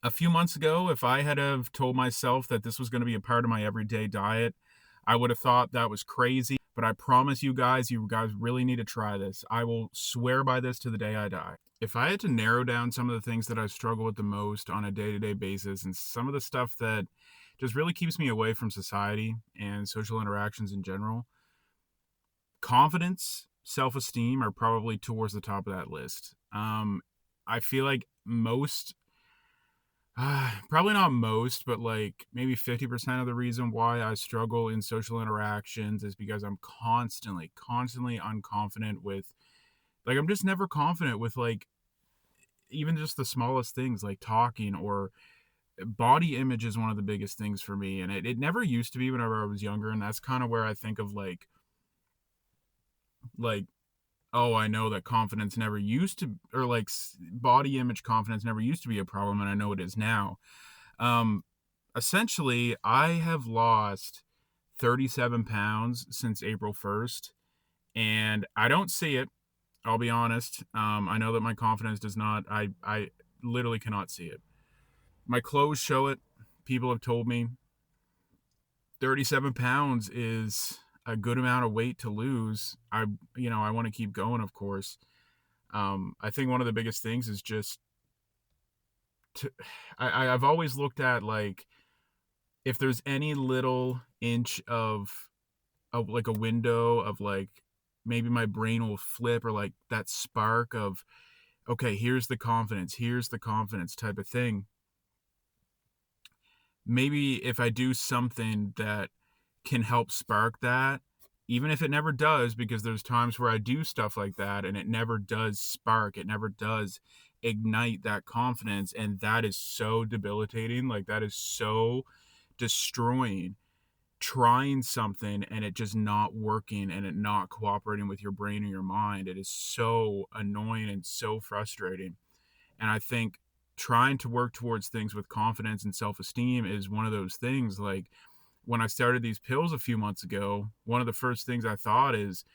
A few months ago, if I had have told myself that this was gonna be a part of my everyday diet, I would have thought that was crazy, but I promise you guys really need to try this. I will swear by this to the day I die. If I had to narrow down some of the things that I struggle with the most on a day-to-day basis and some of the stuff that just really keeps me away from society and social interactions in general, confidence, self-esteem are probably towards the top of that list. I feel like most probably not most, but like maybe 50% of the reason why I struggle in social interactions is because I'm constantly unconfident with like I'm just never confident with like even just the smallest things like talking or body image is one of the biggest things for me. And it never used to be whenever I was younger. And that's kind of where I think of like, oh, I know that confidence never used to, or like body image confidence never used to be a problem. And I know it is now. Um, Essentially, I have lost 37 pounds since April 1st, and I don't see it. I'll be honest. I know that my confidence does not. I literally cannot see it. My clothes show it. People have told me 37 pounds is a good amount of weight to lose. I want to keep going, of course. I think one of the biggest things is just to, I've always looked at like if there's any little inch of like a window of like maybe my brain will flip or like that spark of okay, here's the confidence type of thing. Maybe if I do something that can help spark that, even if it never does, because there's times where I do stuff like that and it never does spark, it never does ignite that confidence. And that is so debilitating. Like, that is so destroying trying something and it just not working and it not cooperating with your brain or your mind. It is so annoying and so frustrating. And I think trying to work towards things with confidence and self-esteem is one of those things. Like when I started these pills a few months ago, one of the first things I thought is,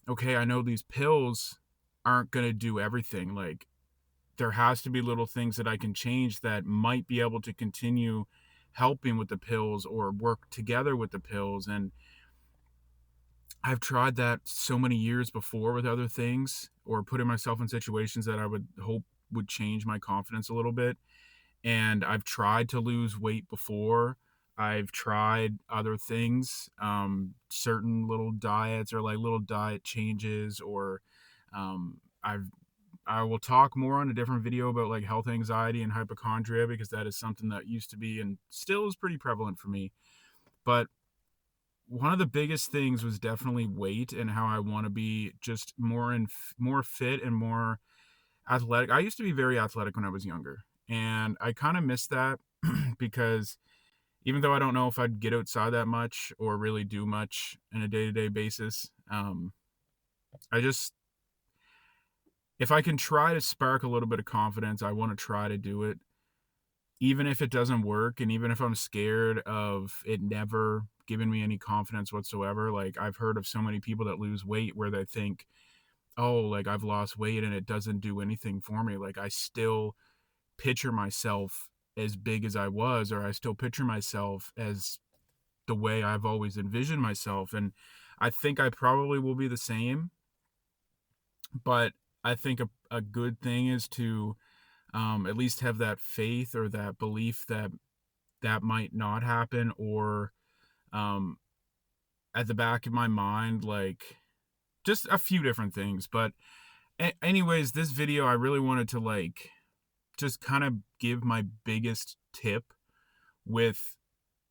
okay, I know these pills aren't going to do everything. Like there has to be little things that I can change that might be able to continue helping with the pills or work together with the pills. And I've tried that so many years before with other things or putting myself in situations that I would hope would change my confidence a little bit. And I've tried to lose weight before. I've tried other things, certain little diets or like little diet changes, or I've I will talk more on a different video about like health anxiety and hypochondria because that is something that used to be and still is pretty prevalent for me. But one of the biggest things was definitely weight and how I want to be just more fit and more athletic. I used to be very athletic when I was younger, and I kind of miss that because even though I don't know if I'd get outside that much or really do much in a day-to-day basis, I just if I can try to spark a little bit of confidence, I want to try to do it even if it doesn't work and even if I'm scared of it never giving me any confidence whatsoever. Like I've heard of so many people that lose weight where they think, "Oh, like I've lost weight and it doesn't do anything for me." Like I still picture myself as big as I was, or I still picture myself as the way I've always envisioned myself. And I think I probably will be the same, but I think a good thing is to at least have that faith or that belief that that might not happen, or um, at the back of my mind, like just a few different things. But anyways, this video, I really wanted to like just kind of give my biggest tip with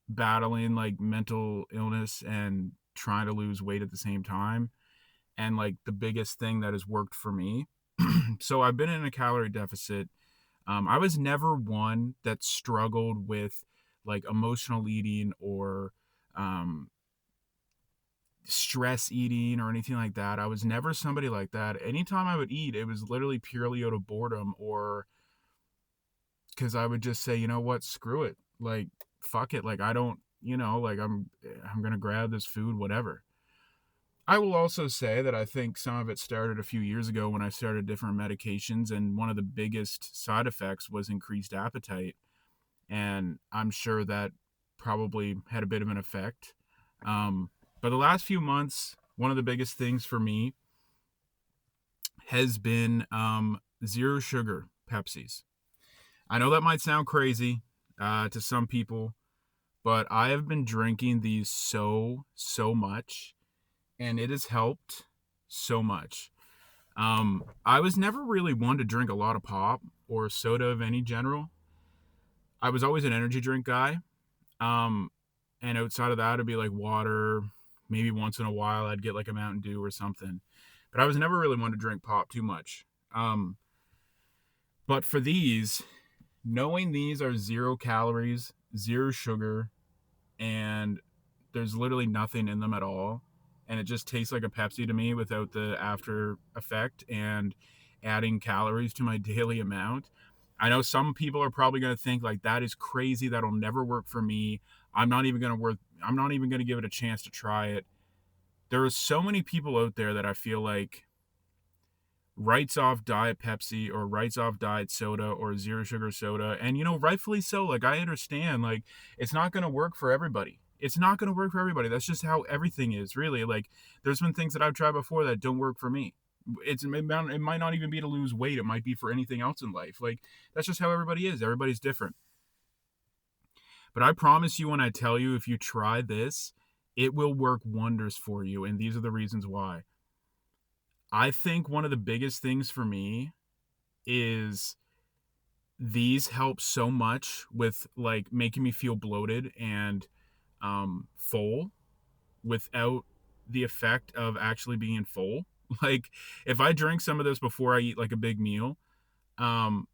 battling like mental illness and trying to lose weight at the same time. And like the biggest thing that has worked for me. So I've been in a calorie deficit. I was never one that struggled with like emotional eating or um, stress eating or anything like that. I was never somebody like that. Anytime I would eat, it was literally purely out of boredom or because I would just say, you know what, screw it. Like, fuck it. Like, I don't, like I'm gonna grab this food, whatever. I will also say that I think some of it started a few years ago when I started different medications, and one of the biggest side effects was increased appetite. and I'm sure that probably had a bit of an effect. Um, but the last few months, one of the biggest things for me has been zero sugar Pepsis. I know that might sound crazy to some people, but I have been drinking these so much, and it has helped so much. I was never really one to drink a lot of pop or soda of any general. I was always an energy drink guy. Um, and outside of that, it'd be like water. Maybe once in a while, I'd get like a Mountain Dew or something. But I was never really one to drink pop too much. But for these, knowing these are 0 calories, zero sugar, and there's literally nothing in them at all, and it just tastes like a Pepsi to me without the after effect and adding calories to my daily amount. I know some people are probably going to think like that is crazy, that'll never work for me. I'm not even going to give it a chance to try it. There are so many people out there that I feel like writes off diet Pepsi or writes off diet soda or zero sugar soda. And, rightfully so. Like, I understand, like, it's not going to work for everybody. It's not going to work for everybody. That's just how everything is, really. Like, there's been things that I've tried before that don't work for me. It might not even be to lose weight. It might be for anything else in life. Like, that's just how everybody is. Everybody's different. But I promise you, when I tell you, if you try this, it will work wonders for you. And these are the reasons why. I think one of the biggest things for me is these help so much with like making me feel bloated and full without the effect of actually being full. Like, if I drink some of this before I eat like a big meal, um,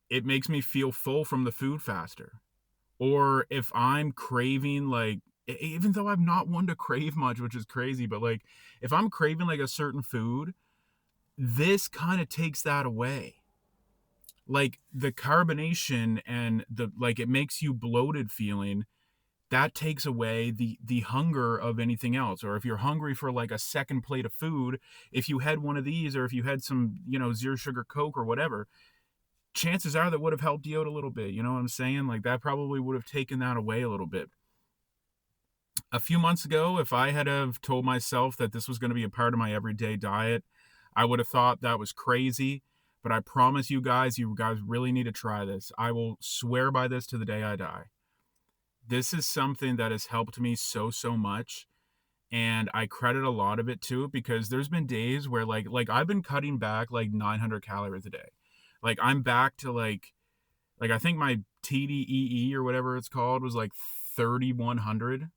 it makes me feel full from the food faster. Or if I'm craving, like, even though I'm not one to crave much, which is crazy, but like if I'm craving like a certain food, this kind of takes that away. Like, the carbonation and the, like, it makes you bloated feeling, that takes away the hunger of anything else. Or if you're hungry for like a second plate of food, if you had one of these, or if you had some, zero sugar Coke or whatever, chances are that would have helped you out a little bit. You know what I'm saying? Like, that probably would have taken that away a little bit. A few months ago, if I had have told myself that this was going to be a part of my everyday diet, I would have thought that was crazy. But I promise you guys really need to try this. I will swear by this to the day I die. This is something that has helped me so much, and I credit a lot of it to it because there's been days where like I've been cutting back like 900 calories a day. Like, I'm back to like I think my TDEE or whatever it's called was like 3100,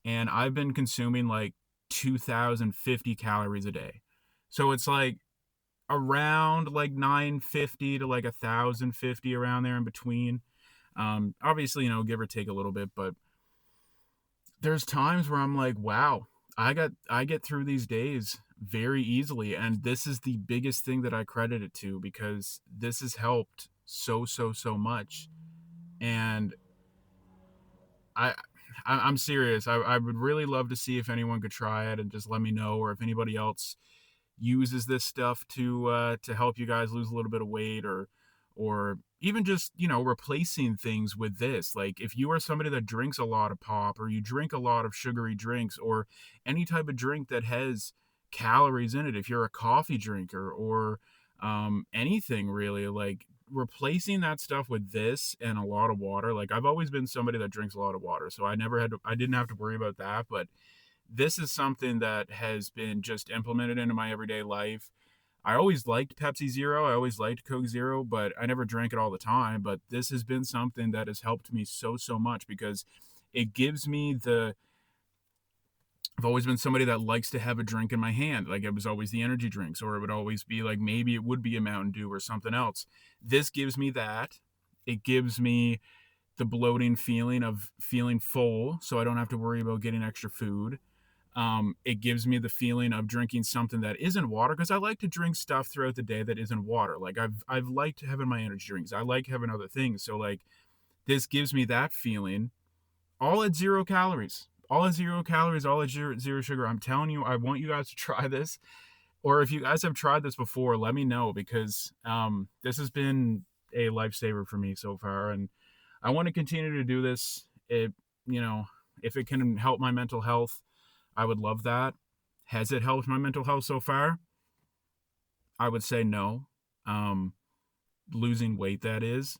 and I've been consuming like 2050 calories a day. So it's like around like 950 to like 1050, around there in between. Obviously, give or take a little bit, but there's times where I'm like, wow, I get through these days very easily, and this is the biggest thing that I credit it to because this has helped so much. And I I'm serious. I would really love to see if anyone could try it and just let me know, or if anybody else uses this stuff to help you guys lose a little bit of weight, or even just, replacing things with this. Like, if you are somebody that drinks a lot of pop, or you drink a lot of sugary drinks, or any type of drink that has calories in it, if you're a coffee drinker, or anything really, like, replacing that stuff with this and a lot of water. Like, I've always been somebody that drinks a lot of water, so I didn't have to worry about that. But this is something that has been just implemented into my everyday life. I always liked Pepsi Zero. I always liked Coke Zero, but I never drank it all the time. But this has been something that has helped me so much because it gives me the. I've always been somebody that likes to have a drink in my hand. Like, it was always the energy drinks, or it would always be like, maybe it would be a Mountain Dew or something else. This gives me that. It gives me the bloating feeling of feeling full, so I don't have to worry about getting extra food. It gives me the feeling of drinking something that isn't water, because I like to drink stuff throughout the day that isn't water. Like, I've liked having my energy drinks. I like having other things. So like, this gives me that feeling, all at 0 calories. All at 0 calories, all at zero sugar. I'm telling you, I want you guys to try this. Or if you guys have tried this before, let me know, because this has been a lifesaver for me so far. And I want to continue to do this. You know, if it can help my mental health, I would love that. Has it helped my mental health so far? I would say no. Um, Losing weight, that is.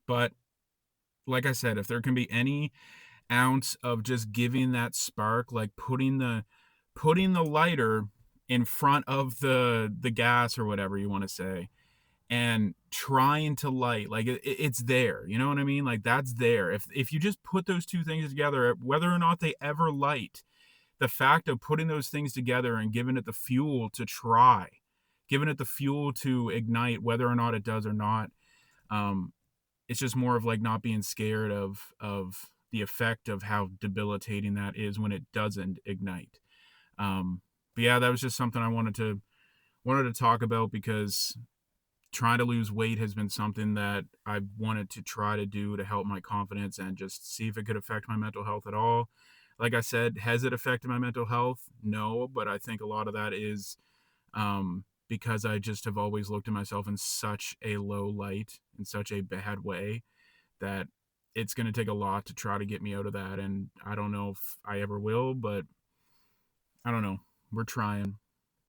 But like I said, if there can be any ounce of just giving that spark, like putting the lighter in front of the gas or whatever you want to say, and trying to light, like it's there, you know what I mean? Like that's there. If you just put those two things together, whether or not they ever light, the fact of putting those things together and giving it the fuel to try, giving it the fuel to ignite, whether or not it does or not, um, it's just more of like not being scared of the effect of how debilitating that is when it doesn't ignite. But yeah, that was just something I wanted to talk about, because trying to lose weight has been something that I wanted to try to do to help my confidence and just see if it could affect my mental health at all. Like I said, has it affected my mental health? No, but I think a lot of that is because I just have always looked at myself in such a low light, in such a bad way, that it's going to take a lot to try to get me out of that. And I don't know if I ever will, but I don't know. We're trying.